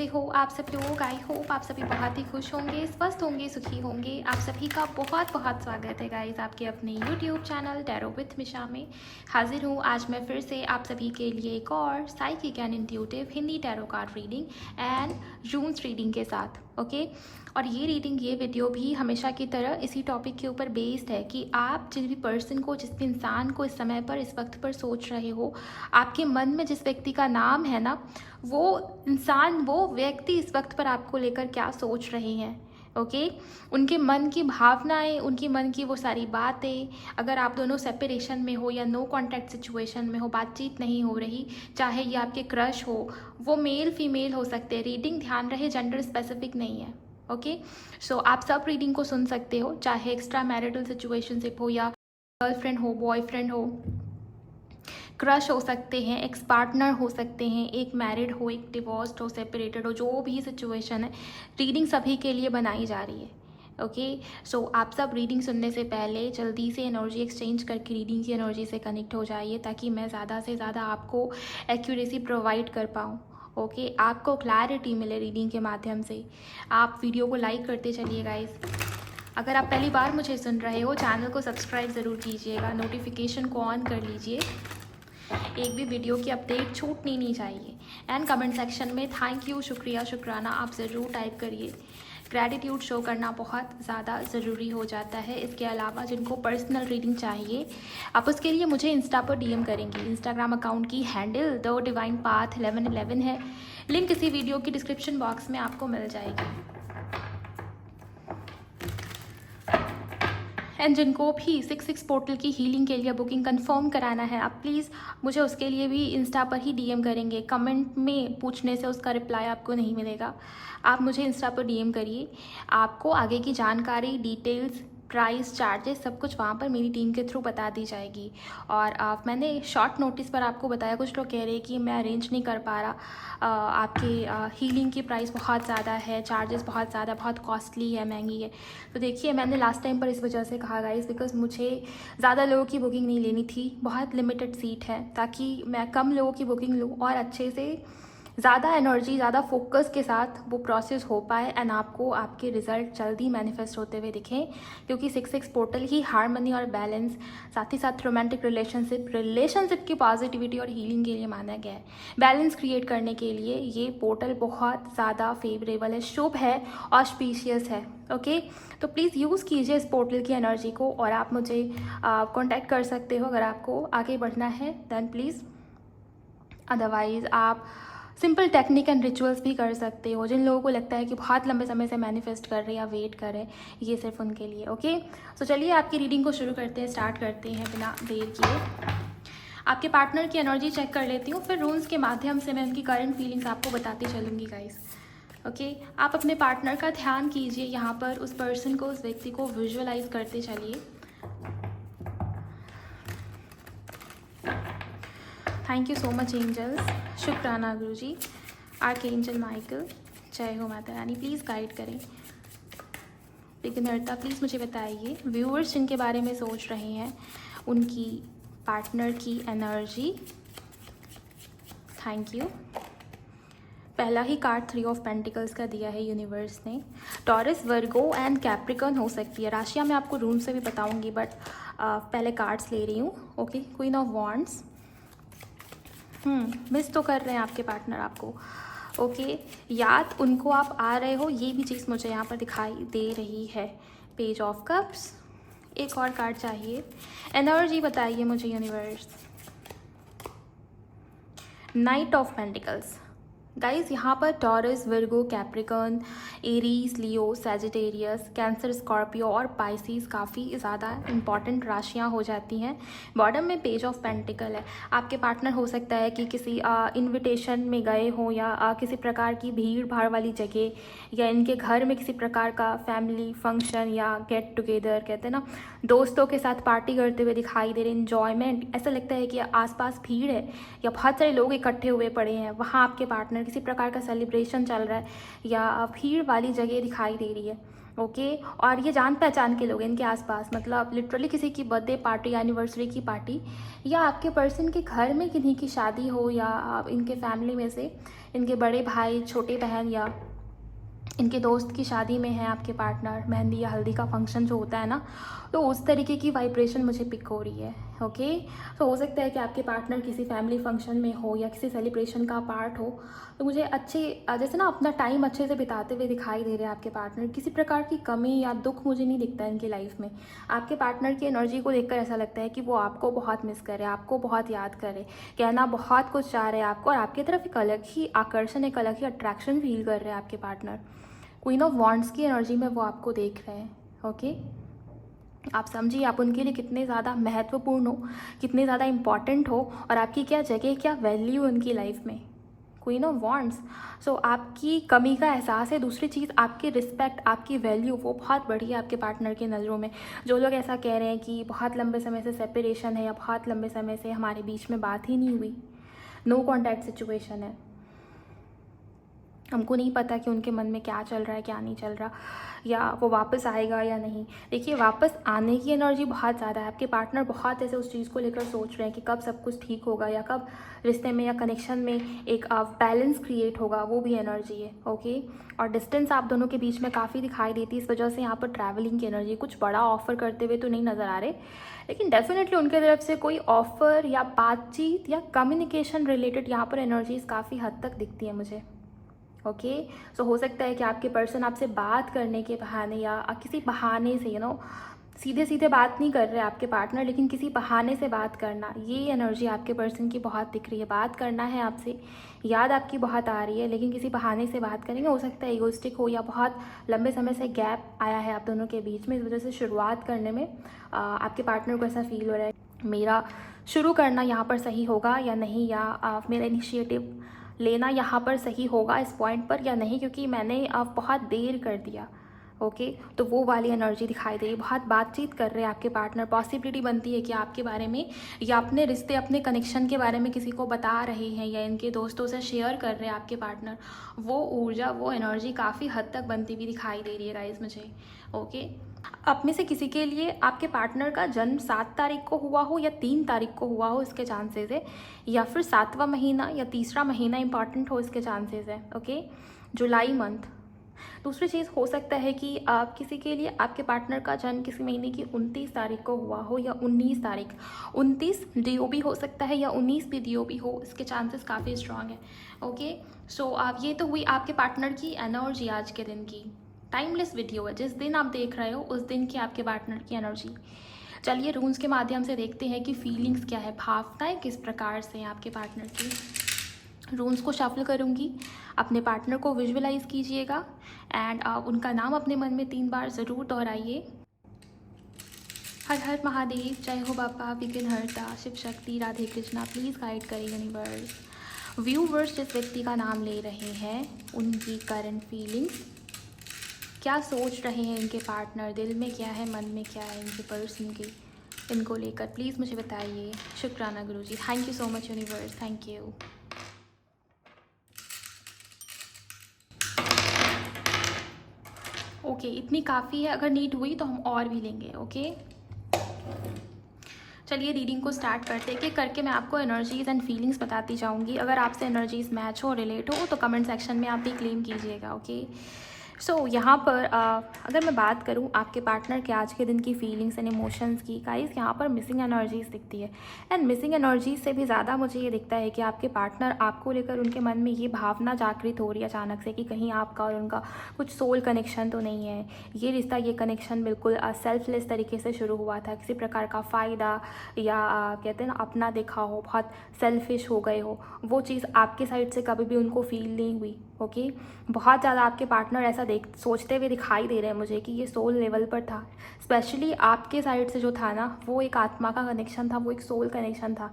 कैसे हो आप सब लोग। आई होप आप सभी बहुत ही खुश होंगे, स्वस्थ होंगे, सुखी होंगे। आप सभी का बहुत बहुत स्वागत है गाइस आपके अपने यूट्यूब चैनल टैरो विथ मिशा में। हाजिर हूँ आज मैं फिर से आप सभी के लिए एक और psychic and intuitive Hindi tarot card reading and रून्स reading के साथ। ओके और ये रीडिंग, ये वीडियो भी हमेशा की तरह इसी टॉपिक के ऊपर बेस्ड है कि आप जिस भी पर्सन को, जिस भी इंसान को इस समय पर, इस वक्त पर सोच रहे हो, आपके मन में जिस व्यक्ति का नाम है ना, वो इंसान, वो व्यक्ति इस वक्त पर आपको लेकर क्या सोच रहे हैं। ओके उनके मन की भावनाएं, उनकी मन की वो सारी बातें, अगर आप दोनों सेपरेशन में हो या नो कॉन्टैक्ट सिचुएशन में हो, बातचीत नहीं हो रही, चाहे ये आपके क्रश हो, वो मेल फीमेल हो सकते हैं। रीडिंग ध्यान रहे जेंडर स्पेसिफिक नहीं है। ओके सो आप सब रीडिंग को सुन सकते हो, चाहे एक्स्ट्रा मैरिटल सिचुएशनशिप हो या गर्लफ्रेंड हो, बॉयफ्रेंड हो, क्रश हो सकते हैं, एक्स पार्टनर हो सकते हैं, एक मैरिड हो, एक डिवोर्स्ड हो, सेपरेटेड हो, जो भी सिचुएशन है, रीडिंग सभी के लिए बनाई जा रही है। ओके सो आप सब रीडिंग सुनने से पहले जल्दी से एनर्जी एक्सचेंज करके रीडिंग की एनर्जी से कनेक्ट हो जाइए, ताकि मैं ज़्यादा से ज़्यादा आपको एक्यूरेसी प्रोवाइड कर पाऊँ। ओके आपको क्लैरिटी मिले रीडिंग के माध्यम से। आप वीडियो को लाइक करते चलिए गाइस। अगर आप पहली बार मुझे सुन रहे हो, चैनल को सब्सक्राइब ज़रूर कीजिएगा, नोटिफिकेशन को ऑन कर लीजिए, एक भी वीडियो की अपडेट छूटनी नहीं चाहिए। एंड कमेंट सेक्शन में थैंक यू, शुक्रिया, शुक्राना आप ज़रूर टाइप करिए। ग्रैटिट्यूड शो करना बहुत ज़्यादा ज़रूरी हो जाता है। इसके अलावा जिनको पर्सनल रीडिंग चाहिए, आप उसके लिए मुझे इंस्टा पर डीएम करेंगी। इंस्टाग्राम अकाउंट की हैंडल द डिवाइन पाथ 1111 है। लिंक इसी वीडियो की डिस्क्रिप्शन बॉक्स में आपको मिल जाएगी। एंड जिनको भी 66 पोर्टल की हीलिंग के लिए बुकिंग कंफर्म कराना है, आप प्लीज़ मुझे उसके लिए भी इंस्टा पर ही डीएम करेंगे। कमेंट में पूछने से उसका रिप्लाई आपको नहीं मिलेगा। आप मुझे इंस्टा पर डीएम करिए, आपको आगे की जानकारी, डिटेल्स, प्राइस, चार्जेस, सब कुछ वहाँ पर मेरी टीम के थ्रू बता दी जाएगी। और मैंने शॉर्ट नोटिस पर आपको बताया, कुछ लोग कह रहे हैं कि मैं अरेंज नहीं कर पा रहा, आपके हीलिंग की प्राइस बहुत ज़्यादा है, चार्जेस बहुत ज़्यादा, बहुत कॉस्टली है, महंगी है। तो देखिए मैंने लास्ट टाइम पर इस वजह से कहा गाइस, बिकॉज मुझे ज़्यादा लोगों की बुकिंग नहीं लेनी थी, बहुत लिमिटेड सीट है, ताकि मैं कम लोगों की बुकिंग लूँ और अच्छे से ज़्यादा एनर्जी, ज़्यादा फोकस के साथ वो प्रोसेस हो पाए एंड आपको आपके रिजल्ट जल्दी मैनिफेस्ट होते हुए दिखें। क्योंकि 66 पोर्टल ही हार्मनी और बैलेंस, साथ ही साथ रोमांटिक रिलेशनशिप की पॉजिटिविटी और हीलिंग के लिए माना गया है। बैलेंस क्रिएट करने के लिए ये पोर्टल बहुत ज़्यादा फेवरेबल है, शुभ है, ऑस्पिशियस है। ओके तो प्लीज़ यूज़ कीजिए इस पोर्टल की एनर्जी को। और आप मुझे कॉन्टैक्ट कर सकते हो अगर आपको आगे बढ़ना है, देन प्लीज़। अदरवाइज़ आप सिंपल टेक्निक एंड रिचुअल्स भी कर सकते हो। जिन लोगों को लगता है कि बहुत लंबे समय से मैनिफेस्ट कर रहे हैं या वेट कर रहे हैं, ये सिर्फ उनके लिए। ओके सो चलिए आपकी रीडिंग को शुरू करते हैं, स्टार्ट करते हैं बिना देर किए। आपके पार्टनर की एनर्जी चेक कर लेती हूँ, फिर रून्स के माध्यम से मैं उनकी करंट फीलिंग्स आपको बताती चलूँगी गाइस। ओके आप अपने पार्टनर का ध्यान कीजिए, यहाँ पर उस पर्सन को, उस व्यक्ति को विजुअलाइज करते चलिए। Thank you so much angels, शुक्राना गुरुजी, आर्क एंजल माइकल, जय हो माता रानी। प्लीज़ गाइड करें। बिगिनरता प्लीज़ मुझे बताइए, व्यूअर्स जिनके बारे में सोच रहे हैं, उनकी पार्टनर की एनर्जी। Thank you. पहला ही कार्ड 3 ऑफ पेंटिकल्स का दिया है यूनिवर्स ने। टॉरस, वर्गो एंड कैप्रिकॉर्न हो सकती है। राशियाँ मैं आपको रूम से भी बताऊंगी, बट पहले कार्ड्स ले रही हूँ। Okay queen of wands, miss तो कर रहे हैं आपके पार्टनर आपको। ओके याद उनको आप आ रहे हो, ये भी चीज़ मुझे यहाँ पर दिखाई दे रही है। पेज ऑफ कप्स, एक और कार्ड चाहिए। एनर्जी बताइए मुझे universe. Night of pentacles guys, यहाँ पर टॉरस, वर्गो, कैप्रिकॉर्न, एरीज, लियो, सैजिटेरियस, कैंसर, स्कॉर्पियो और पाइसिस काफ़ी ज़्यादा इंपॉर्टेंट राशियाँ हो जाती हैं। बॉटम में पेज ऑफ पेंटिकल है। आपके पार्टनर हो सकता है कि किसी इनविटेशन में गए हो, या किसी प्रकार की भीड़ भाड़ वाली जगह, या इनके घर में किसी प्रकार का फैमिली फंक्शन या गेट टुगेदर, कहते हैं ना, दोस्तों के साथ पार्टी करते हुए दिखाई दे रहे, इन्जॉयमेंट। ऐसा लगता है कि आसपास भीड़ है या बहुत सारे लोग इकट्ठे हुए पड़े हैं, वहाँ आपके पार्टनर किसी प्रकार का सेलिब्रेशन चल रहा है या भीड़ वाली जगह दिखाई दे रही है। ओके। और ये जान पहचान के लोग हैं इनके आसपास, मतलब लिटरली किसी की बर्थडे पार्टी, एनिवर्सरी की पार्टी, या आपके पर्सन के घर में किन्हीं की शादी हो, या आप इनके फैमिली में से इनके बड़े भाई, छोटे बहन, या इनके दोस्त की शादी में है आपके पार्टनर, मेहंदी या हल्दी का फंक्शन जो होता है ना, तो उस तरीके की वाइब्रेशन मुझे पिक हो रही है। ओके। तो हो सकता है कि आपके पार्टनर किसी फैमिली फंक्शन में हो या किसी सेलिब्रेशन का पार्ट हो, तो मुझे अच्छे जैसे ना अपना टाइम अच्छे से बिताते हुए दिखाई दे रहे हैं आपके पार्टनर। किसी प्रकार की कमी या दुख मुझे नहीं दिखता है इनकी लाइफ में। आपके पार्टनर की एनर्जी को देखकर ऐसा लगता है कि वो आपको बहुत मिस करे, आपको बहुत याद करे, कहना बहुत कुछ चाह रहे हैं आपको, और आपकी तरफ एक अलग ही आकर्षण, एक अलग ही अट्रैक्शन फील कर रहे हैं आपके पार्टनर। क्वीन ऑफ वॉन्ड्स की एनर्जी में वो आपको देख रहे हैं। ओके। आप समझिए आप उनके लिए कितने ज़्यादा महत्वपूर्ण हो, कितने ज़्यादा इम्पॉर्टेंट हो, और आपकी क्या जगह, क्या वैल्यू उनकी लाइफ में। Queen of wands. सो आपकी कमी का एहसास है। दूसरी चीज़, आपकी रिस्पेक्ट, आपकी वैल्यू वो बहुत बड़ी है आपके पार्टनर की नज़रों में। जो लोग ऐसा कह रहे हैं कि बहुत लंबे समय से सेपरेशन है, या बहुत लंबे समय से हमारे बीच में बात ही नहीं हुई, नो कॉन्टैक्ट सिचुएशन है, हमको नहीं पता कि उनके मन में क्या चल रहा है, क्या नहीं चल रहा, या वो वापस आएगा या नहीं। देखिए, वापस आने की एनर्जी बहुत ज़्यादा है। आपके पार्टनर बहुत ऐसे उस चीज़ को लेकर सोच रहे हैं कि कब सब कुछ ठीक होगा, या कब रिश्ते में या कनेक्शन में एक बैलेंस क्रिएट होगा, वो भी एनर्जी है। ओके। और डिस्टेंस आप दोनों के बीच में काफ़ी दिखाई देती है। इस वजह से यहाँ पर ट्रैवलिंग की एनर्जी, कुछ बड़ा ऑफर करते हुए तो नहीं नज़र आ रहे, लेकिन डेफिनेटली उनके तरफ से कोई ऑफर या बातचीत या कम्युनिकेशन रिलेटेड यहाँ पर एनर्जीज काफ़ी हद तक दिखती है मुझे। ओके। सो हो सकता है कि आपके पर्सन आपसे बात करने के बहाने, या किसी बहाने से, सीधे सीधे बात नहीं कर रहे आपके पार्टनर, लेकिन किसी बहाने से बात करना, ये एनर्जी आपके पर्सन की बहुत दिख रही है। बात करना है आपसे, याद आपकी बहुत आ रही है, लेकिन किसी बहाने से बात करेंगे। हो सकता है ईगोइस्टिक हो, या बहुत लंबे समय से गैप आया है आप दोनों के बीच में, इस वजह से शुरुआत करने में आपके पार्टनर को ऐसा फील हो रहा है, मेरा शुरू करना यहाँ पर सही होगा या नहीं, या मेरा इनिशिएटिव लेना यहाँ पर सही होगा इस पॉइंट पर या नहीं, क्योंकि मैंने अब बहुत देर कर दिया। ओके। तो वो वाली एनर्जी दिखाई दे रही है। बहुत बातचीत कर रहे हैं आपके पार्टनर। पॉसिबिलिटी बनती है कि आपके बारे में, या अपने रिश्ते, अपने कनेक्शन के बारे में किसी को बता रहे हैं, या इनके दोस्तों से शेयर कर रहे हैं आपके पार्टनर। वो ऊर्जा, वो एनर्जी काफ़ी हद तक बनती हुई दिखाई दे रही है गाइस मुझे। ओके। आप में से किसी के लिए आपके पार्टनर का जन्म 7 तारीख को हुआ हो या 3 तारीख को हुआ हो, इसके चांसेस है, या फिर 7वां महीना या तीसरा महीना इंपॉर्टेंट हो, इसके चांसेस है। ओके। जुलाई मंथ। दूसरी चीज़, हो सकता है कि आप किसी के लिए आपके पार्टनर का जन्म किसी महीने की 29 तारीख को हुआ हो, या 19 तारीख। 29 DOB हो सकता है, या 19 भी DOB हो, इसके चांसेस काफ़ी स्ट्रांग है। ओके। सो आप, ये तो हुई आपके पार्टनर की एनर्जी आज के दिन की। टाइमलेस वीडियो है, जिस दिन आप देख रहे हो उस दिन की आपके पार्टनर की एनर्जी। चलिए रून्स के माध्यम से देखते हैं कि फीलिंग्स क्या है, भावनाएं किस प्रकार से हैं आपके पार्टनर की। रून्स को शफल करूंगी, अपने पार्टनर को विजुअलाइज कीजिएगा, एंड उनका नाम अपने मन में 3 बार ज़रूर दोहराइए। हर हर महादेव, जय हो बाबा विघ्नहर्ता, शिव शक्ति, राधे कृष्णा। प्लीज़ गाइड करें यूनिवर्स। व्यूवर्स जिस व्यक्ति का नाम ले रहे हैं, उनकी करंट फीलिंग्स, क्या सोच रहे हैं इनके पार्टनर, दिल में क्या है, मन में क्या है इनके पर्सन की, इनको लेकर प्लीज़ मुझे बताइए। शुक्राना गुरुजी, thank you so much universe, thank you. Okay, इतनी काफ़ी है, अगर नीड हुई तो हम और भी लेंगे। ओके। चलिए रीडिंग को स्टार्ट करते हैं। करके मैं आपको एनर्जीज़ एंड फीलिंग्स बताती जाऊंगी। अगर आपसे एनर्जीज़ मैच हो, रिलेट हो, तो कमेंट सेक्शन में आप भी क्लेम कीजिएगा। ओके। सो यहाँ पर अगर मैं बात करूँ आपके पार्टनर के आज के दिन की फीलिंग्स एंड इमोशंस की, गाइस यहाँ पर मिसिंग एनर्जीज दिखती है। एंड मिसिंग एनर्जीज से भी ज़्यादा मुझे ये दिखता है कि आपके पार्टनर आपको लेकर, उनके मन में ये भावना जागृत हो रही है अचानक से कि कहीं आपका और उनका कुछ सोल कनेक्शन तो नहीं है। ये रिश्ता, ये कनेक्शन बिल्कुल सेल्फलेस तरीके से शुरू हुआ था। किसी प्रकार का फ़ायदा या कहते हैं ना अपना देखा हो, बहुत सेल्फिश हो गए हो, वो चीज़ आपके साइड से कभी भी उनको फील नहीं हुई। ओके। बहुत ज़्यादा आपके पार्टनर ऐसा सोचते हुए दिखाई दे रहे हैं मुझे कि ये सोल लेवल पर था। स्पेशली आपके साइड से जो था ना, वो एक आत्मा का कनेक्शन था, वो एक सोल कनेक्शन था।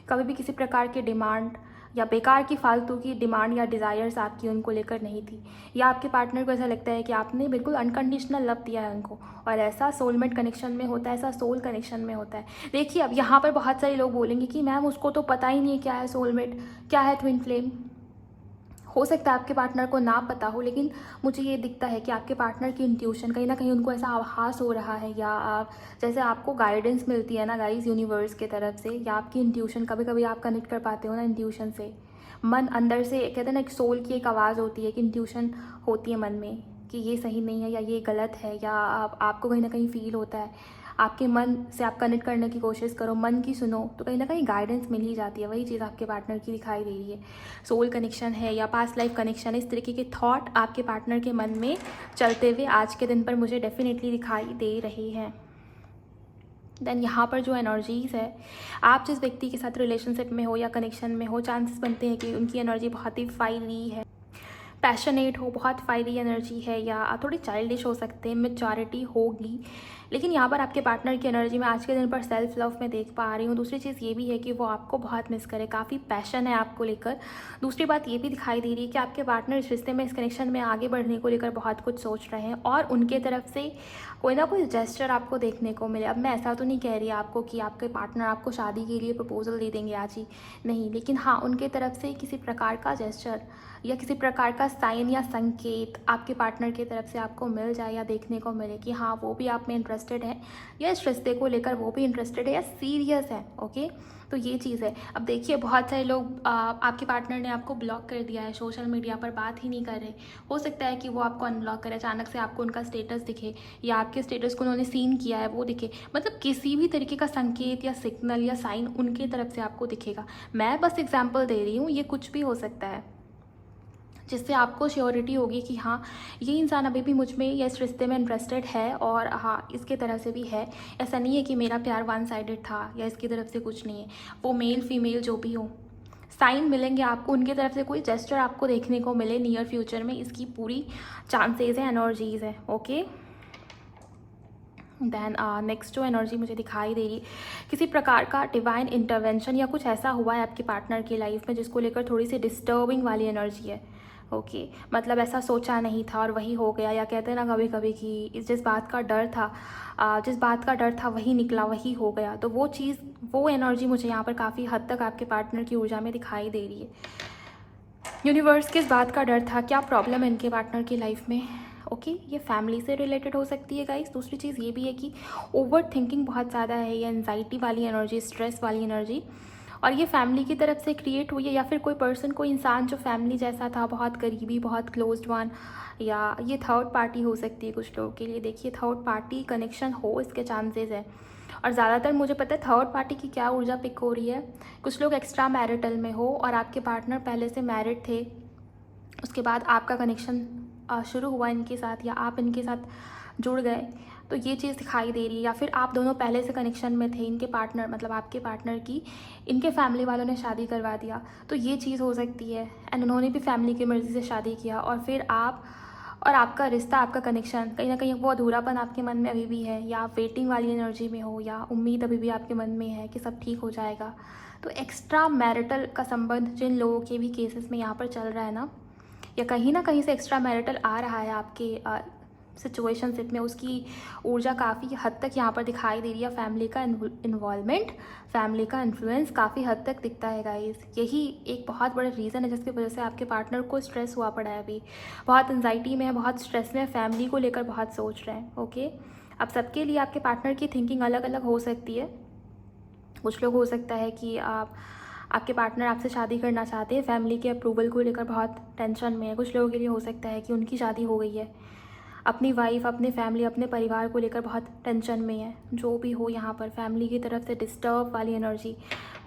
कभी भी किसी प्रकार की डिमांड या बेकार की फालतू की डिमांड या डिज़ायर्स आपकी उनको लेकर नहीं थी। या आपके पार्टनर को ऐसा लगता है कि आपने बिल्कुल अनकंडीशनल लव दिया है उनको, और ऐसा सोलमेट कनेक्शन में होता है, ऐसा सोल कनेक्शन में होता है। देखिए, अब यहाँ पर बहुत सारे लोग बोलेंगे कि मैम उसको तो पता ही नहीं है क्या है सोलमेट, क्या है ट्विन फ्लेम। हो सकता है आपके पार्टनर को ना पता हो, लेकिन मुझे ये दिखता है कि आपके पार्टनर की इंट्यूशन कहीं ना कहीं उनको ऐसा आभास हो रहा है, या आप जैसे आपको गाइडेंस मिलती है ना गाइस यूनिवर्स के तरफ से, या आपकी इंट्यूशन, कभी कभी आप कनेक्ट कर पाते हो ना इंट्यूशन से, मन अंदर से कहते हैं ना, एक सोल की एक आवाज़ होती है कि इंट्यूशन होती है मन में कि ये सही नहीं है या ये गलत है, या आपको कहीं ना कहीं फील होता है, आपके मन से आप कनेक्ट करने की कोशिश करो, मन की सुनो, तो कहीं ना कहीं गाइडेंस मिल ही जाती है। वही चीज़ आपके पार्टनर की दिखाई दे रही है, सोल कनेक्शन है या पास्ट लाइफ कनेक्शन है, इस तरीके के थॉट आपके पार्टनर के मन में चलते हुए आज के दिन पर मुझे डेफिनेटली दिखाई दे रहे हैं। देन यहाँ पर जो एनर्जीज़ है, आप जिस व्यक्ति के साथ रिलेशनशिप में हो या कनेक्शन में हो, चांसेस बनते हैं कि उनकी एनर्जी बहुत ही फायरी है, पैशनेट हो, बहुत फायरी एनर्जी है, या थोड़ी चाइल्डिश हो सकते हैं, मेचॉरिटी होगी। लेकिन यहाँ पर आपके पार्टनर की एनर्जी में आज के दिन पर सेल्फ लव में देख पा रही हूँ। दूसरी चीज़ ये भी है कि वो आपको बहुत मिस करे, काफ़ी पैशन है आपको लेकर। दूसरी बात ये भी दिखाई दे रही है कि आपके पार्टनर इस रिश्ते में, इस कनेक्शन में आगे बढ़ने को लेकर बहुत कुछ सोच रहे हैं, और उनके तरफ से कोई ना कोई जेस्चर आपको देखने को मिले। अब मैं ऐसा तो नहीं कह रही आपको कि आपके पार्टनर आपको शादी के लिए प्रपोजल दे देंगे आज ही, नहीं, लेकिन हाँ, उनके तरफ से किसी प्रकार का जेस्चर या किसी प्रकार का साइन या संकेत आपके पार्टनर की तरफ से आपको मिल जाए या देखने को मिले कि हाँ, वो भी आप में इंटरेस्टेड है, या इस रिश्ते को लेकर वो भी इंटरेस्टेड है या सीरियस है। ओके, तो ये चीज़ है। अब देखिए, बहुत सारे लोग आपके पार्टनर ने आपको ब्लॉक कर दिया है, सोशल मीडिया पर बात ही नहीं कर रहे। हो सकता है कि वो आपको अनब्लॉक करे, अचानक से आपको उनका स्टेटस दिखे, या आपके स्टेटस को उन्होंने सीन किया है वो दिखे, मतलब किसी भी तरीके का संकेत या सिग्नल या साइन उनकी तरफ से आपको दिखेगा। मैं बस एग्जाम्पल दे रही हूँ, ये कुछ भी हो सकता है, जिससे आपको श्योरिटी होगी कि हाँ, ये इंसान अभी भी मुझ में या इस रिश्ते में इंटरेस्टेड है, और हाँ, इसके तरफ से भी है। ऐसा नहीं है कि मेरा प्यार वन साइडेड था या इसकी तरफ से कुछ नहीं है। वो मेल फीमेल जो भी हो, साइन मिलेंगे आपको, उनकी तरफ से कोई जेस्चर आपको देखने को मिले नियर फ्यूचर में, इसकी पूरी चांसेस है, एनर्जीज़ है। ओके, देन नेक्स्ट जो एनर्जी मुझे दिखाई दे रही, किसी प्रकार का डिवाइन इंटरवेंशन या कुछ ऐसा हुआ है आपके पार्टनर की लाइफ में जिसको लेकर थोड़ी सी डिस्टर्बिंग वाली एनर्जी है। ओके, मतलब ऐसा सोचा नहीं था और वही हो गया, या कहते हैं ना कभी कभी कि जिस बात का डर था वही निकला, वही हो गया। तो वो चीज़, वो एनर्जी मुझे यहाँ पर काफ़ी हद तक आपके पार्टनर की ऊर्जा में दिखाई दे रही है। यूनिवर्स किस बात का डर था, क्या प्रॉब्लम है इनके पार्टनर की लाइफ में। ओके, ये फैमिली से रिलेटेड हो सकती है गाइस। दूसरी चीज़ ये भी है कि ओवर थिंकिंग बहुत ज़्यादा है, या एंजाइटी वाली एनर्जी, स्ट्रेस वाली एनर्जी, और ये फैमिली की तरफ से क्रिएट हुई है, या फिर कोई पर्सन, कोई इंसान जो फैमिली जैसा था, बहुत करीबी, बहुत क्लोज्ड वन, या ये थर्ड पार्टी हो सकती है कुछ लोगों के लिए। देखिए, थर्ड पार्टी कनेक्शन हो, इसके चांसेस है, और ज़्यादातर मुझे पता है थर्ड पार्टी की क्या ऊर्जा पिक हो रही है। कुछ लोग एक्स्ट्रा मैरिटल में हो और आपके पार्टनर पहले से मैरिड थे, उसके बाद आपका कनेक्शन शुरू हुआ इनके साथ, या आप इनके साथ जुड़ गए, तो ये चीज़ दिखाई दे रही है। या फिर आप दोनों पहले से कनेक्शन में थे, इनके पार्टनर, मतलब आपके पार्टनर की इनके फैमिली वालों ने शादी करवा दिया, तो ये चीज़ हो सकती है। एंड उन्होंने भी फैमिली की मर्ज़ी से शादी किया, और फिर आप और आपका रिश्ता, आपका कनेक्शन, कहीं ना कहीं वो अधूरापन आपके मन में अभी भी है, या आप वेटिंग वाली एनर्जी में हो, या उम्मीद अभी भी आपके मन में है कि सब ठीक हो जाएगा। तो एक्स्ट्रा मैरिटल का संबंध जिन लोगों के भी केसेस में यहाँ पर चल रहा है ना, या कहीं ना कहीं से एक्स्ट्रा मैरिटल आ रहा है आपके सिचुएशनशिप में, उसकी ऊर्जा काफ़ी हद तक यहाँ पर दिखाई दे रही है। फैमिली का इन्वॉल्वमेंट, फैमिली का इन्फ्लुएंस काफ़ी हद तक दिखता है गाइस। यही एक बहुत बड़ा रीज़न है जिसकी वजह से आपके पार्टनर को स्ट्रेस हुआ पड़ा है, अभी बहुत एंजाइटी में है, बहुत स्ट्रेस में है, फैमिली को लेकर बहुत सोच रहे हैं। ओके, अब सबके लिए आपके पार्टनर की थिंकिंग अलग अलग हो सकती है। कुछ लोग हो सकता है कि आपके पार्टनर आपसे शादी करना चाहते हैं, फैमिली के अप्रूवल को लेकर बहुत टेंशन में है। कुछ लोगों के लिए हो सकता है कि उनकी शादी हो गई है, अपनी वाइफ, अपने फैमिली, अपने परिवार को लेकर बहुत टेंशन में है। जो भी हो, यहाँ पर फैमिली की तरफ से डिस्टर्ब वाली एनर्जी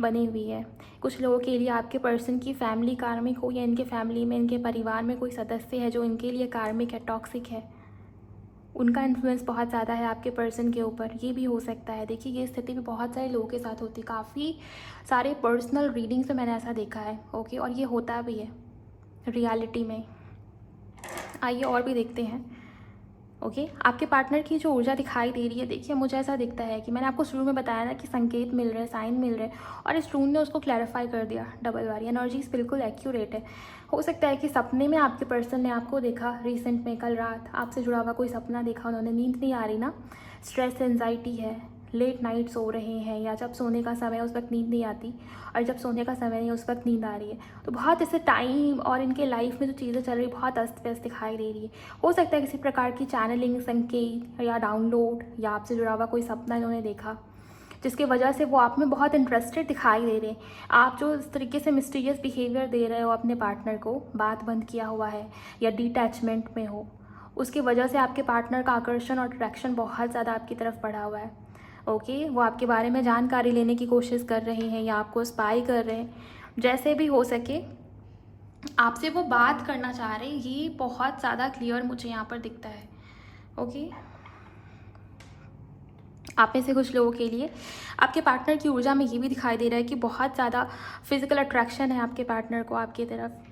बनी हुई है। कुछ लोगों के लिए आपके पर्सन की फैमिली कार्मिक हो, या इनके फैमिली में, इनके परिवार में कोई सदस्य है जो इनके लिए कार्मिक है, टॉक्सिक है, उनका इन्फ्लुएंस बहुत ज़्यादा है आपके पर्सन के ऊपर, ये भी हो सकता है। देखिए, ये स्थिति भी बहुत सारे लोगों के साथ होती है, काफ़ी सारे पर्सनल रीडिंग्स में मैंने ऐसा देखा है। ओके, और ये होता भी है रियलिटी में। आइए और भी देखते हैं। ओके, आपके पार्टनर की जो ऊर्जा दिखाई दे रही है, देखिए मुझे ऐसा दिखता है कि मैंने आपको शुरू में बताया ना कि संकेत मिल रहे हैं, साइन मिल रहे हैं, और इस रूम ने उसको क्लैरिफाई कर दिया। डबल वारी एनर्जीज बिल्कुल एक्यूरेट है। हो सकता है कि सपने में आपके पर्सन ने आपको देखा, रिसेंट में, कल रात आपसे जुड़ा हुआ कोई सपना देखा उन्होंने, नींद नहीं आ रही ना, स्ट्रेस, एंजाइटी है, लेट नाइट सो रहे हैं, या जब सोने का समय है उस वक्त नींद नहीं आती, और जब सोने का समय नहीं है उस वक्त नींद आ रही है। तो बहुत ऐसे टाइम और इनके लाइफ में जो चीज़ें चल रही बहुत अस्त व्यस्त दिखाई दे रही है। हो सकता है किसी प्रकार की चैनलिंग, संकेत या डाउनलोड, या आपसे जुड़ा हुआ कोई सपना इन्होंने देखा जिसकी वजह से वो आप में बहुत इंटरेस्टेड दिखाई दे रहे हैं। आप जो इस तरीके से मिस्टीरियस बिहेवियर दे रहे हो अपने पार्टनर को, बात बंद किया हुआ है या डिटैचमेंट में हो, उसकी वजह से आपके पार्टनर का आकर्षण और अट्रैक्शन बहुत ज़्यादा आपकी तरफ बढ़ा हुआ है। ओके, वो आपके बारे में जानकारी लेने की कोशिश कर रहे हैं या आपको स्पाई कर रहे हैं, जैसे भी हो सके आपसे वो बात करना चाह रहे हैं। ये बहुत ज़्यादा क्लियर मुझे यहाँ पर दिखता है। ओके, आप में से कुछ लोगों के लिए आपके पार्टनर की ऊर्जा में ये भी दिखाई दे रहा है कि बहुत ज़्यादा फिजिकल अट्रैक्शन है आपके पार्टनर को आपकी तरफ।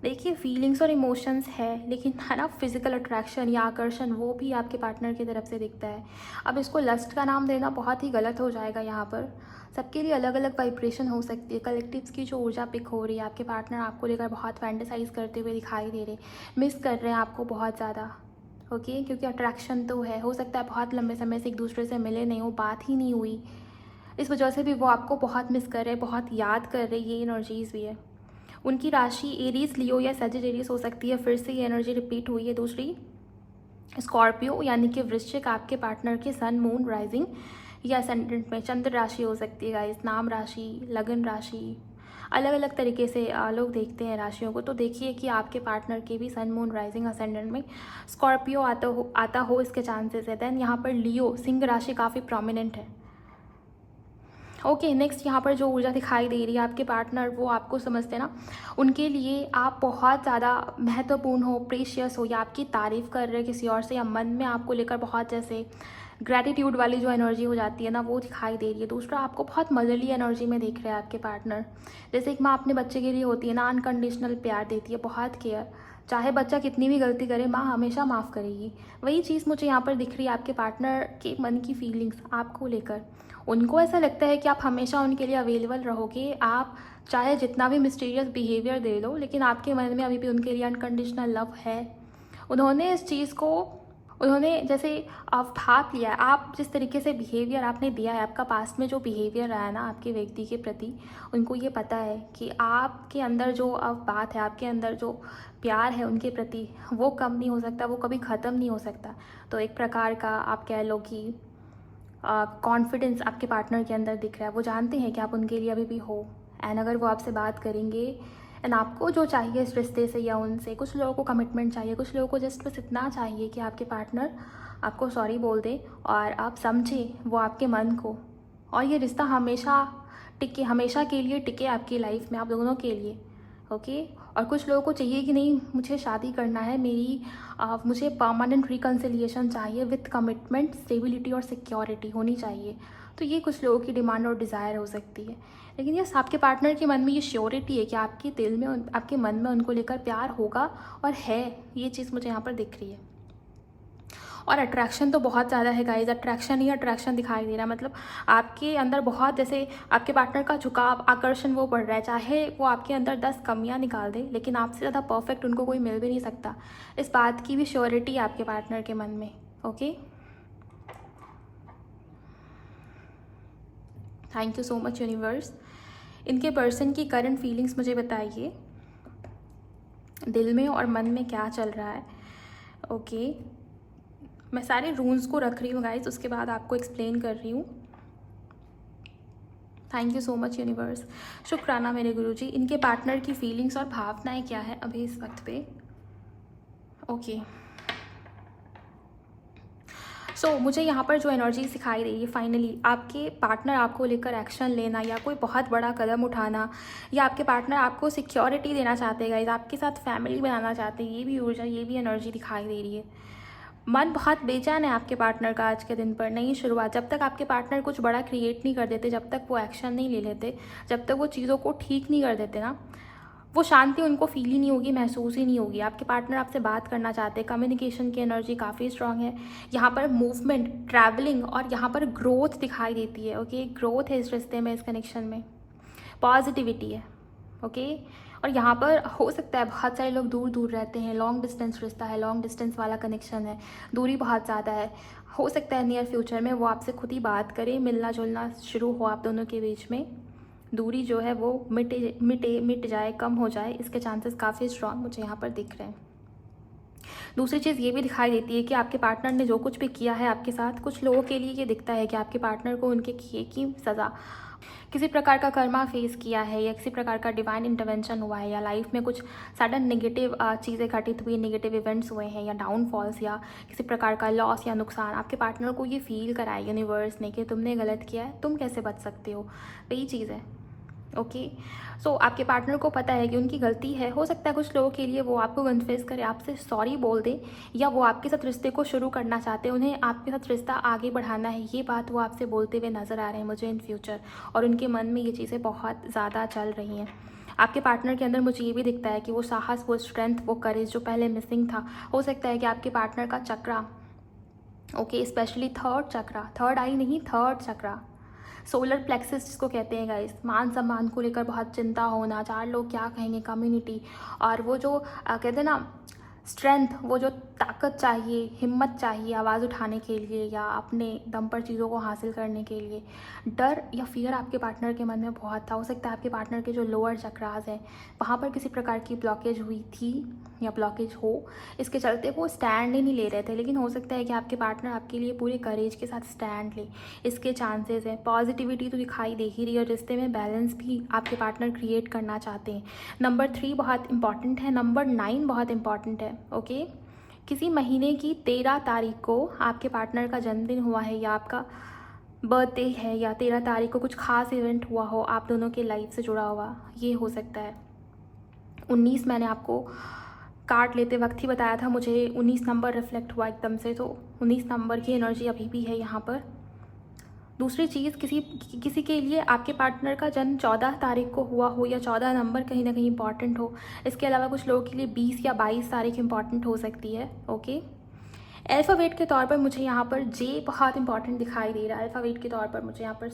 देखिए, फीलिंग्स और इमोशंस है, लेकिन है ना, फिजिकल अट्रैक्शन या आकर्षण वो भी आपके पार्टनर की तरफ से दिखता है। अब इसको लस्ट का नाम देना बहुत ही गलत हो जाएगा। यहाँ पर सबके लिए अलग अलग वाइब्रेशन हो सकती है। कलेक्टिव्स की जो ऊर्जा पिक हो रही है, आपके पार्टनर आपको लेकर बहुत फैंटेसाइज करते हुए दिखाई दे रहे, मिस कर रहे हैं आपको बहुत ज़्यादा। ओके, क्योंकि अट्रैक्शन तो है। हो सकता है बहुत लंबे समय से एक दूसरे से मिले नहीं हो, बात ही नहीं हुई, इस वजह से भी वो आपको बहुत मिस कर रहे हैं, बहुत याद कर रहे हैं। ये एनर्जीज भी है। उनकी राशि एरीज, लियो या सजिटेरियस हो सकती है। फिर से ये एनर्जी रिपीट हुई है। दूसरी स्कॉर्पियो यानी कि वृश्चिक, आपके पार्टनर के सन, मून, राइजिंग या असेंडेंट में चंद्र राशि हो सकती है गाइस। नाम राशि, लगन राशि, अलग अलग तरीके से लोग देखते हैं राशियों को। तो देखिए कि आपके पार्टनर के भी सन, मून, राइजिंग, असेंडेंट में स्कॉर्पियो आता हो इसके चांसेस है। देन यहाँ पर लियो, सिंह राशि काफ़ी प्रोमिनेंट है। ओके, नेक्स्ट यहाँ पर जो ऊर्जा दिखाई दे रही है, आपके पार्टनर वो आपको समझते हैं ना, उनके लिए आप बहुत ज़्यादा महत्वपूर्ण हो, प्रीशियस हो, या आपकी तारीफ़ कर रहे हैं किसी और से, या मन में आपको लेकर बहुत जैसे ग्रैटिट्यूड वाली जो एनर्जी हो जाती है ना, वो दिखाई दे रही है। दूसरा, आपको बहुत मदरली एनर्जी में देख रहे हैं आपके पार्टनर। जैसे एक माँ अपने बच्चे के लिए होती है ना, अनकंडीशनल प्यार देती है, बहुत केयर, चाहे बच्चा कितनी भी गलती करे माँ हमेशा माफ़ करेगी। वही चीज़ मुझे यहाँ पर दिख रही है आपके पार्टनर के मन की फीलिंग्स आपको लेकर। उनको ऐसा लगता है कि आप हमेशा उनके लिए अवेलेबल रहोगे। आप चाहे जितना भी मिस्टीरियस बिहेवियर दे लो, लेकिन आपके मन में अभी भी उनके लिए अनकंडीशनल लव है। उन्होंने इस चीज़ को, उन्होंने जैसे भाप लिया है। आप जिस तरीके से बिहेवियर आपने दिया है, आपका पास्ट में जो बिहेवियर रहा है ना आपके व्यक्ति के प्रति, उनको ये पता है कि आपके अंदर जो अब बात है, आपके अंदर जो प्यार है उनके प्रति, वो कम नहीं हो सकता, वो कभी ख़त्म नहीं हो सकता। तो एक प्रकार का आप कह लो कि कॉन्फिडेंस आपके पार्टनर के अंदर दिख रहा है। वो जानते हैं कि आप उनके लिए अभी भी हो, एंड अगर वो आपसे बात करेंगे, एंड आपको जो चाहिए इस रिश्ते से या उनसे, कुछ लोगों को कमिटमेंट चाहिए, कुछ लोगों को जस्ट बस इतना चाहिए कि आपके पार्टनर आपको सॉरी बोल दे और आप समझें वो आपके मन को, और ये रिश्ता हमेशा टिके, हमेशा के लिए टिके आपकी लाइफ में, आप दोनों के लिए। ओके, और कुछ लोगों को चाहिए कि नहीं, मुझे शादी करना है, मुझे परमानेंट रिकन्सिलिएशन चाहिए विथ कमिटमेंट, स्टेबिलिटी और सिक्योरिटी होनी चाहिए। तो ये कुछ लोगों की डिमांड और डिज़ायर हो सकती है। लेकिन यस, आपके पार्टनर के मन में ये श्योरिटी है कि आपके दिल में, आपके मन में उनको लेकर प्यार होगा और है। ये चीज़ मुझे यहाँ पर दिख रही है। और अट्रैक्शन तो बहुत ज़्यादा है गाइज, अट्रैक्शन ही अट्रैक्शन दिखाई दे रहा है। मतलब आपके अंदर बहुत, जैसे आपके पार्टनर का झुकाव, आकर्षण वो बढ़ रहा है। चाहे वो आपके अंदर 10 कमियां निकाल दे, लेकिन आपसे ज़्यादा परफेक्ट उनको कोई मिल भी नहीं सकता। इस बात की भी श्योरिटी है आपके पार्टनर के मन में। Okay, thank you so much universe. इनके पर्सन की करंट फीलिंग्स मुझे बताइए, दिल में और मन में क्या चल रहा है। ओके, मैं सारे रूल्स को रख रही हूँ गाइज, उसके बाद आपको एक्सप्लेन कर रही हूँ। Thank you so much universe, शुक्राना मेरे गुरुजी। इनके पार्टनर की फीलिंग्स और भावनाएं क्या है अभी इस वक्त पे। ओके, सो मुझे यहाँ पर जो एनर्जी सिखाई रही है, फाइनली आपके पार्टनर आपको लेकर एक्शन लेना या कोई बहुत बड़ा कदम उठाना, या आपके पार्टनर आपको सिक्योरिटी देना चाहते हैं गाइज, आपके साथ फैमिली बनाना चाहते हैं। ये भी ऊर्जा, ये भी एनर्जी दिखाई दे रही है। मन बहुत बेचैन है आपके पार्टनर का आज के दिन पर। नई शुरुआत, जब तक आपके पार्टनर कुछ बड़ा क्रिएट नहीं कर देते, जब तक वो एक्शन नहीं ले लेते, जब तक वो चीज़ों को ठीक नहीं कर देते ना, वो शांति उनको फील ही नहीं होगी, महसूस ही नहीं होगी। आपके पार्टनर आपसे बात करना चाहते हैं, कम्युनिकेशन की एनर्जी काफ़ी स्ट्रांग है। यहाँ पर मूवमेंट, ट्रैवलिंग और यहाँ पर ग्रोथ दिखाई देती है। ओके, ग्रोथ है इस रिश्ते में, इस कनेक्शन में पॉजिटिविटी है। ओके, और यहाँ पर हो सकता है बहुत सारे लोग दूर दूर रहते हैं, लॉन्ग डिस्टेंस रिश्ता है, लॉन्ग डिस्टेंस वाला कनेक्शन है, दूरी बहुत ज़्यादा है। हो सकता है नियर फ्यूचर में वो आपसे खुद ही बात करे, मिलना जुलना शुरू हो आप दोनों के बीच में, दूरी जो है वो मिट जाए, कम हो जाए, इसके चांसेस काफ़ी स्ट्रांग मुझे यहाँ पर दिख रहे हैं। दूसरी चीज़ ये भी दिखाई देती है कि आपके पार्टनर ने जो कुछ भी किया है आपके साथ, कुछ लोगों के लिए ये दिखता है कि आपके पार्टनर को उनके किए की सज़ा, किसी प्रकार का कर्मा फेस किया है या किसी प्रकार का डिवाइन इंटरवेंशन हुआ है या लाइफ में कुछ सडन नेगेटिव चीज़ें घटित हुई, नेगेटिव इवेंट्स हुए हैं या डाउनफॉल्स या किसी प्रकार का लॉस या नुकसान, आपके पार्टनर को ये फील कराया यूनिवर्स ने कि तुमने गलत किया है, तुम कैसे बच सकते हो, वही चीज़ है। ओके, सो आपके पार्टनर को पता है कि उनकी गलती है। हो सकता है कुछ लोगों के लिए वो आपको कन्फेस करे, आपसे सॉरी बोल दे, या वो आपके साथ रिश्ते को शुरू करना चाहते हैं, उन्हें आपके साथ रिश्ता आगे बढ़ाना है, ये बात वो आपसे बोलते हुए नज़र आ रहे हैं मुझे इन फ्यूचर, और उनके मन में ये चीज़ें बहुत ज़्यादा चल रही हैं। आपके पार्टनर के अंदर मुझे ये भी दिखता है कि वो साहस, वो स्ट्रेंथ, वो करेज जो पहले मिसिंग था। हो सकता है कि आपके पार्टनर का चक्रा, ओके, स्पेशली थर्ड चक्रा, थर्ड आई नहीं, थर्ड चक्रा, सोलर प्लेक्सिस जिसको कहते हैं गाइस, मान सम्मान को लेकर बहुत चिंता होना, चार लोग क्या कहेंगे, कम्युनिटी, और वो जो कहते हैं ना स्ट्रेंथ, वो जो ताकत चाहिए, हिम्मत चाहिए आवाज़ उठाने के लिए या अपने दम पर चीज़ों को हासिल करने के लिए, डर या फियर आपके पार्टनर के मन में बहुत था। हो सकता है आपके पार्टनर के जो लोअर चक्रास हैं वहाँ पर किसी प्रकार की ब्लॉकेज हुई थी या ब्लॉकेज हो, इसके चलते वो स्टैंड ही नहीं ले रहे थे, लेकिन हो सकता है कि आपके पार्टनर आपके लिए पूरे करेज के साथ स्टैंड ले, इसके चांसेस हैं। पॉजिटिविटी तो दिखाई दे ही रही है और रिश्ते में बैलेंस भी आपके पार्टनर क्रिएट करना चाहते हैं। नंबर 3 बहुत इंपॉर्टेंट है, नंबर 9 बहुत इंपॉर्टेंट है। ओके, किसी महीने की 13 तारीख को आपके पार्टनर का जन्मदिन हुआ है या आपका बर्थडे है या 13 तारीख को कुछ खास इवेंट हुआ हो आप दोनों के लाइफ से जुड़ा हुआ, ये हो सकता है। 19 मैंने आपको कार्ड लेते वक्त ही बताया था, मुझे 19 नंबर रिफ्लेक्ट हुआ एकदम से, तो 19 नंबर की एनर्जी अभी भी है यहाँ पर। दूसरी चीज़, किसी के लिए आपके पार्टनर का जन्म 14 तारीख को हुआ हो या 14 नंबर कहीं ना कहीं इंपॉर्टेंट हो। इसके अलावा कुछ लोगों के लिए 20 या 22 तारीख इंपॉर्टेंट हो सकती है। ओके, अल्फ़ाबेट के तौर पर मुझे यहाँ पर जे बहुत इंपॉर्टेंट दिखाई दे रहा है। अल्फ़ाबेट के तौर पर मुझे यहाँ पर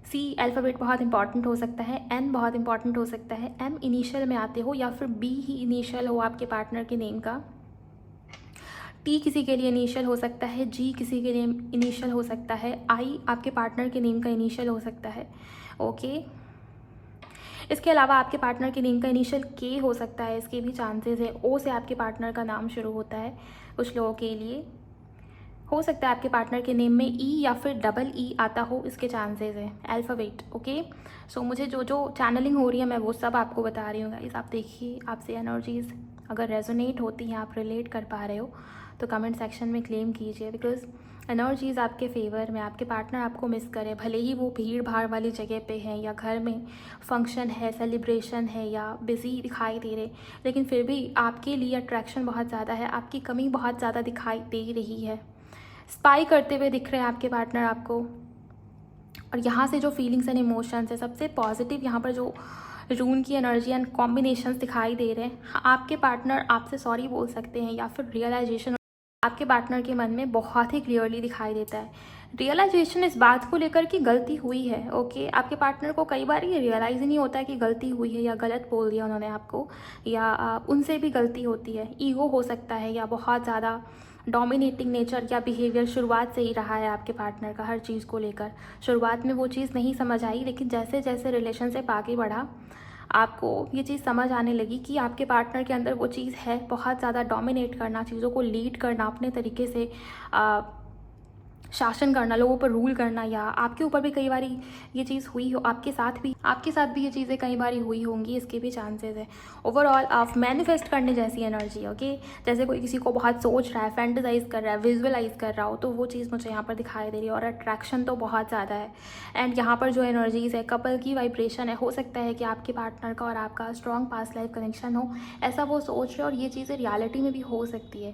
सी अल्फ़ाबेट बहुत इंपॉर्टेंट हो सकता है, एन बहुत इंपॉर्टेंट हो सकता है, एम इनिशियल में आते हो या फिर बी ही इनिशियल हो आपके पार्टनर के नेम का, टी किसी के लिए इनिशियल हो सकता है, जी किसी के लिए इनिशियल हो सकता है, आई आपके पार्टनर के नेम का इनिशियल हो सकता है। ओके, इसके अलावा आपके पार्टनर के नेम का इनिशियल के हो सकता है, इसके भी चांसेस है। ओ से आपके पार्टनर का नाम शुरू होता है कुछ लोगों के लिए। हो सकता है आपके पार्टनर के नेम में ई या फिर डबल ई आता हो, इसके चांसेस है। अल्फ़ाबेट, ओके, सो मुझे जो जो चैनलिंग हो रही है मैं वो सब आपको बता रही हूँ गाइस। आप देखिए, आपसे एनर्जीज़ अगर रेजोनेट होती हैं, आप रिलेट कर पा रहे हो तो कमेंट सेक्शन में क्लेम कीजिए, बिकॉज एनर्जीज़ आपके फेवर में। आपके पार्टनर आपको मिस करे, भले ही वो भीड़ भाड़ वाली जगह पे हैं या घर में फंक्शन है, सेलिब्रेशन है या बिज़ी दिखाई दे रहे, लेकिन फिर भी आपके लिए अट्रैक्शन बहुत ज़्यादा है, आपकी कमी बहुत ज़्यादा दिखाई दे रही है। स्पाई करते हुए दिख रहे हैं आपके पार्टनर आपको, और यहाँ से जो फीलिंग्स एंड इमोशंस है, सबसे पॉजिटिव यहाँ पर जो रून की एनर्जी एंड कॉम्बिनेशंस दिखाई दे रहे हैं। आपके पार्टनर आपसे सॉरी बोल सकते हैं या फिर रियलाइजेशन आपके पार्टनर के मन में बहुत ही क्लियरली दिखाई देता है। रियलाइजेशन इस बात को लेकर कि गलती हुई है। ओके, आपके पार्टनर को कई बार ये रियलाइज़ ही नहीं होता है कि गलती हुई है या गलत बोल दिया उन्होंने आपको, या उनसे भी गलती होती है। ईगो हो सकता है या बहुत ज़्यादा डोमिनेटिंग नेचर या बिहेवियर शुरुआत से ही रहा है आपके पार्टनर का हर चीज़ को लेकर। शुरुआत में वो चीज़ नहीं समझ आई, लेकिन जैसे जैसे रिलेशनशिप आगे बढ़ा आपको ये चीज़ समझ आने लगी कि आपके पार्टनर के अंदर वो चीज़ है, बहुत ज़्यादा डोमिनेट करना, चीज़ों को लीड करना, अपने तरीके से शासन करना, लोगों पर रूल करना, या आपके ऊपर भी कई बार ये चीज़ हुई हो, आपके साथ भी ये चीज़ें कई बार हुई होंगी, इसके भी चांसेस है। ओवरऑल आप मैनिफेस्ट करने जैसी एनर्जी, ओके, जैसे कोई किसी को बहुत सोच रहा है, फैंटेसाइज कर रहा है, विजुअलाइज कर रहा हो, तो वो चीज़ मुझे यहाँ पर दिखाई दे रही है। और अट्रैक्शन तो बहुत ज़्यादा है। एंड यहाँ पर जो एनर्जीज़ है, कपल की वाइब्रेशन है। हो सकता है कि आपके पार्टनर का और आपका स्ट्रॉन्ग पास्ट लाइफ कनेक्शन हो, ऐसा वो सोच रहे हो, और ये चीज़ें रियलिटी में भी हो सकती है,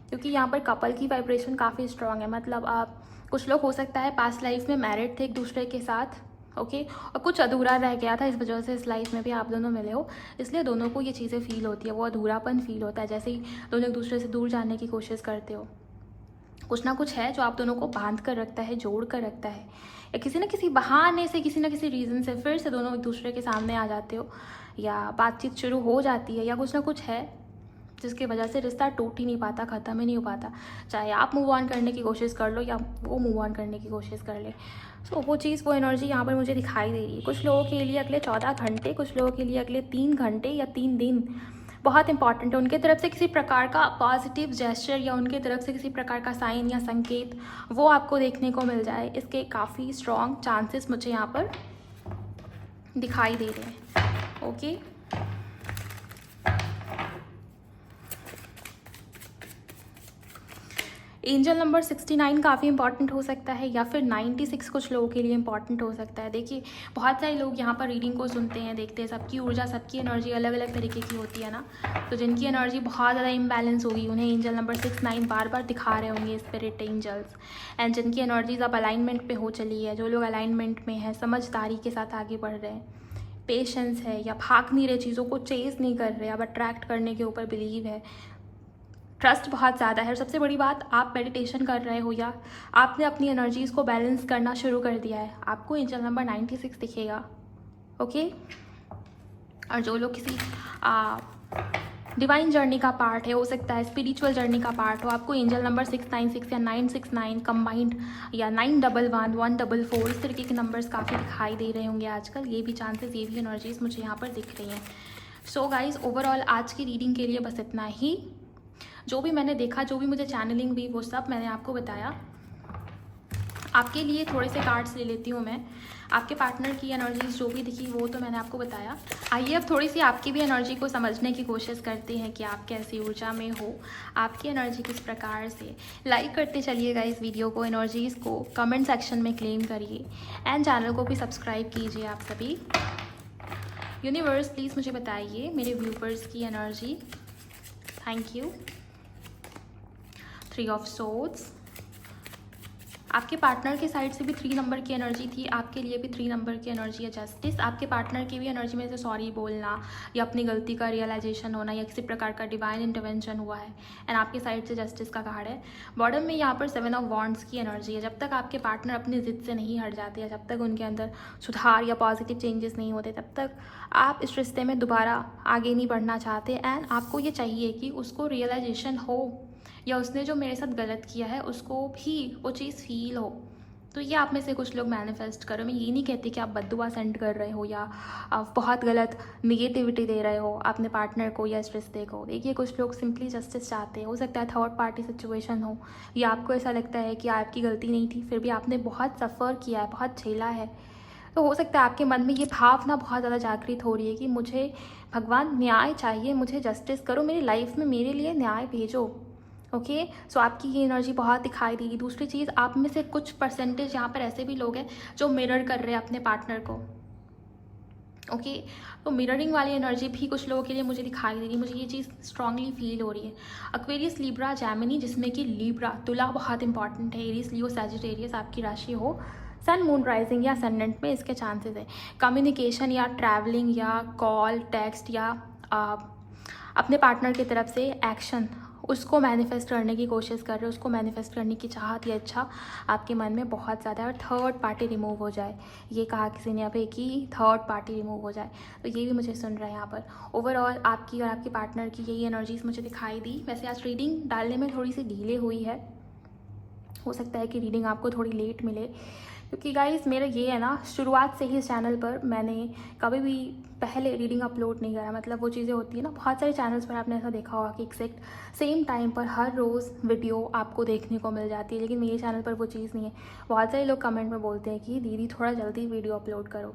क्योंकि यहाँ पर कपल की वाइब्रेशन काफ़ी स्ट्रॉन्ग है। मतलब आप कुछ लोग हो सकता है पास्ट लाइफ में मैरिड थे एक दूसरे के साथ, ओके, और कुछ अधूरा रह गया था, इस वजह से इस लाइफ में भी आप दोनों मिले हो, इसलिए दोनों को ये चीज़ें फील होती है, वो अधूरापन फील होता है, जैसे ही दोनों एक दूसरे से दूर जाने की कोशिश करते हो। कुछ ना कुछ है जो आप दोनों को बांध कर रखता है, जोड़ कर रखता है, या किसी न किसी बहाने से, किसी न किसी रीज़न से फिर से दोनों एक दूसरे के सामने आ जाते हो, या बातचीत शुरू हो जाती है, या कुछ ना कुछ है जिसकी वजह से रिश्ता टूट ही नहीं पाता, ख़त्म ही नहीं हो पाता, चाहे आप मूव ऑन करने की कोशिश कर लो या वो मूव ऑन करने की कोशिश कर ले। सो वो चीज़, वो एनर्जी यहाँ पर मुझे दिखाई दे रही है। कुछ लोगों के लिए अगले 14 घंटे, कुछ लोगों के लिए अगले 3 घंटे या 3 दिन बहुत इंपॉर्टेंट है। उनके तरफ से किसी प्रकार का पॉजिटिव जेस्चर या उनके तरफ से किसी प्रकार का साइन या संकेत वो आपको देखने को मिल जाए, इसके काफ़ी स्ट्रॉन्ग चांसेस मुझे यहाँ पर दिखाई दे रहे हैं। ओके, एंजल नंबर 69 काफ़ी इंपॉर्टेंट हो सकता है, या फिर 96 कुछ लोगों के लिए इंपॉर्टेंट हो सकता है। देखिए, बहुत सारे लोग यहाँ पर रीडिंग को सुनते हैं, देखते हैं, सबकी ऊर्जा, सबकी एनर्जी अलग अलग तरीके की होती है ना। तो जिनकी एनर्जी बहुत ज़्यादा इम्बैलेंस होगी, उन्हें एंजल नंबर 69 बार बार दिखा रहे होंगे स्पिरिट एंजल्स। एंड जिनकी एनर्जीज अब अलाइनमेंट पे हो चली है, जो लोग अलाइनमेंट में हैं, समझदारी के साथ आगे बढ़ रहे हैं, पेशेंस है, या भाग नहीं रहे, चीज़ों को चेज नहीं कर रहे, अब अट्रैक्ट करने के ऊपर बिलीव है, ट्रस्ट बहुत ज़्यादा है। और सबसे बड़ी बात, आप मेडिटेशन कर रहे हो या आपने अपनी एनर्जीज़ को बैलेंस करना शुरू कर दिया है, आपको एंजल नंबर 96 दिखेगा। ओके, और जो लोग किसी डिवाइन जर्नी का पार्ट है, हो सकता है स्पिरिचुअल जर्नी का पार्ट हो, आपको एंजल नंबर 696 या 969 कंबाइंड या 911 144 इस तरीके के नंबर्स काफ़ी दिखाई दे रहे होंगे आजकल। ये भी चांसेस, ये भी एनर्जीज मुझे यहाँ पर दिख रही हैं। सो गाइज, ओवरऑल आज की रीडिंग के लिए बस इतना ही। जो भी मैंने देखा, जो भी मुझे चैनलिंग हुई, वो सब मैंने आपको बताया। आपके लिए थोड़े से कार्ड्स ले लेती हूँ मैं। आपके पार्टनर की एनर्जीज जो भी दिखी वो तो मैंने आपको बताया। आइए अब थोड़ी सी आपकी भी एनर्जी को समझने की कोशिश करते हैं कि आप कैसी ऊर्जा में हो, आपकी एनर्जी किस प्रकार से। लाइक करते चलिएगा इस वीडियो को, एनर्जीज़ को कमेंट सेक्शन में क्लेम करिए, एंड चैनल को भी सब्सक्राइब कीजिए आप सभी। यूनिवर्स प्लीज़ मुझे बताइए मेरे व्यूवर्स की energy. Thank you. 3 of swords, आपके पार्टनर के साइड से भी 3 नंबर की एनर्जी थी, आपके लिए भी 3 नंबर की एनर्जी है जस्टिस। आपके पार्टनर की भी एनर्जी में से सॉरी बोलना या अपनी गलती का रियलाइजेशन होना या किसी प्रकार का डिवाइन इंटरवेंशन हुआ है, एंड आपके साइड से जस्टिस का कार्ड है। बॉटम में यहाँ पर 7 ऑफ वॉन्ड्स की एनर्जी है। जब तक आपके पार्टनर अपनी ज़िद से नहीं हट जाते या जब तक उनके अंदर सुधार या पॉजिटिव चेंजेस नहीं होते, तब तक आप इस रिश्ते में दोबारा आगे नहीं बढ़ना चाहते। एंड आपको ये चाहिए कि उसको रियलाइजेशन हो, या उसने जो मेरे साथ गलत किया है उसको भी वो चीज़ फील हो। तो ये आप में से कुछ लोग मैनिफेस्ट करो। मैं ये नहीं कहती कि आप बद्दुआ सेंड कर रहे हो या आप बहुत गलत निगेटिविटी दे रहे हो अपने पार्टनर को या इस रिश्ते को। देखिए, कुछ लोग सिंपली जस्टिस चाहते हैं। हो सकता है थर्ड पार्टी सिचुएशन हो, या आपको ऐसा लगता है कि आपकी गलती नहीं थी, फिर भी आपने बहुत सफ़र किया है, बहुत झेला है। तो हो सकता है आपके मन में ये भावना बहुत ज़्यादा जागृत हो रही है कि मुझे भगवान न्याय चाहिए, मुझे जस्टिस करो, मेरी लाइफ में मेरे लिए न्याय भेजो। ओके, सो आपकी ये एनर्जी बहुत दिखाई देगी। दूसरी चीज़, आप में से कुछ परसेंटेज यहाँ पर ऐसे भी लोग हैं जो मिरर कर रहे हैं अपने पार्टनर को। ओके, तो मिररिंग वाली एनर्जी भी कुछ लोगों के लिए मुझे दिखाई दे रही है। मुझे ये चीज़ स्ट्रांगली फील हो रही है। एक्वेरियस, लिब्रा, जेमिनी, जिसमें कि लिब्रा तुला बहुत इंपॉर्टेंट है, एरीज, लियो, सैजिटेरियस आपकी राशि हो, सन, मून, राइजिंग या असेंडेंट में इसके चांसेस है। कम्युनिकेशन या ट्रैवलिंग या कॉल, टेक्स्ट या अपने पार्टनर की तरफ से एक्शन, उसको मैनिफेस्ट करने की कोशिश कर रहे हो, उसको मैनिफेस्ट करने की चाहत या इच्छा आपके मन में बहुत ज़्यादा है। और थर्ड पार्टी रिमूव हो जाए, ये कहा किसी ने अभी कि थर्ड पार्टी रिमूव हो जाए, तो ये भी मुझे सुन रहा है यहाँ पर। ओवरऑल आपकी और आपके पार्टनर की यही एनर्जीज मुझे दिखाई दी। वैसे आज रीडिंग डालने में थोड़ी सी डिले हुई है, हो सकता है कि रीडिंग आपको थोड़ी लेट मिले, क्योंकि गाइस मेरा ये है ना, शुरुआत से ही इस चैनल पर मैंने कभी भी पहले रीडिंग अपलोड नहीं करा। मतलब वो चीज़ें होती है ना, बहुत सारे चैनल्स पर आपने ऐसा देखा होगा कि एग्जैक्ट सेम टाइम पर हर रोज़ वीडियो आपको देखने को मिल जाती है, लेकिन मेरे चैनल पर वो चीज़ नहीं है। बहुत सारे लोग कमेंट में बोलते हैं कि दीदी थोड़ा जल्दी वीडियो अपलोड करो।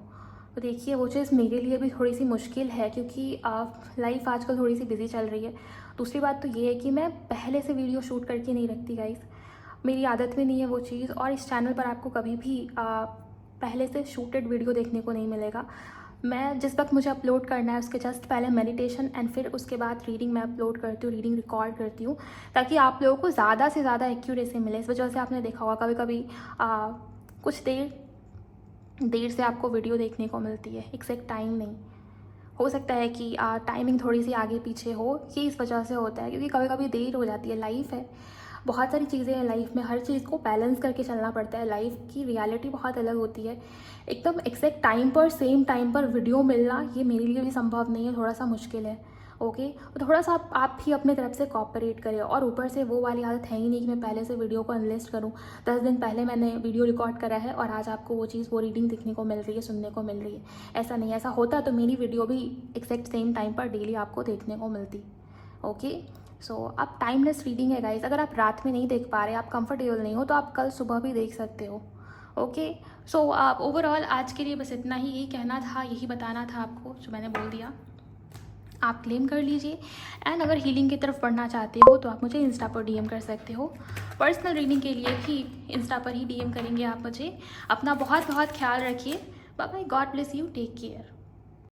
तो देखिए, वो चीज़ मेरे लिए भी थोड़ी सी मुश्किल है, क्योंकि लाइफ आजकल थोड़ी सी बिजी चल रही है। दूसरी बात तो ये है कि मैं पहले से वीडियो शूट करके नहीं रखती गाइस, मेरी आदत में नहीं है वो चीज़। और इस चैनल पर आपको कभी भी पहले से शूटेड वीडियो देखने को नहीं मिलेगा। मैं जिस वक्त मुझे अपलोड करना है उसके जस्ट पहले मेडिटेशन एंड फिर उसके बाद रीडिंग मैं अपलोड करती हूँ, रीडिंग रिकॉर्ड करती हूँ, ताकि आप लोगों को ज़्यादा से ज़्यादा एक्यूरेसी मिले। इस वजह से आपने देखा होगा कभी कभी कुछ देर से आपको वीडियो देखने को मिलती है, एग्जैक्ट टाइम नहीं। हो सकता है कि टाइमिंग थोड़ी सी आगे पीछे हो, ये इस वजह से होता है क्योंकि कभी कभी देर हो जाती है। लाइफ है, बहुत सारी चीज़ें हैं लाइफ में, हर चीज़ को बैलेंस करके चलना पड़ता है। लाइफ की रियलिटी बहुत अलग होती है। एकदम एग्जैक्ट टाइम पर, सेम टाइम पर वीडियो मिलना ये मेरे लिए भी संभव नहीं है, थोड़ा सा मुश्किल है। ओके, तो थोड़ा सा आप भी अपने तरफ से कॉपरेट करें। और ऊपर से वो वाली आदत है ही नहीं कि मैं पहले से वीडियो को एनालिस्ट करूं। 10 दिन पहले मैंने वीडियो रिकॉर्ड करा है और आज आपको वो चीज़, वो रीडिंग देखने को मिल रही है, सुनने को मिल रही है। ऐसा नहीं, ऐसा होता तो मेरी वीडियो भी एक्जैक्ट सेम टाइम पर डेली आपको देखने को मिलती। ओके, सो अब टाइमलेस रीडिंग है गाइज। अगर आप रात में नहीं देख पा रहे, आप कंफर्टेबल नहीं हो, तो आप कल सुबह भी देख सकते हो। ओके, सो आप ओवरऑल आज के लिए बस इतना ही, यही कहना था, यही बताना था आपको जो मैंने बोल दिया। आप क्लेम कर लीजिए। एंड अगर हीलिंग की तरफ बढ़ना चाहते हो तो आप मुझे इंस्टा पर डीएम कर सकते हो। पर्सनल रीडिंग के लिए भी इंस्टा पर ही डीएम करेंगे आप मुझे। अपना बहुत बहुत ख्याल रखिए। Bye bye, God bless you, take care.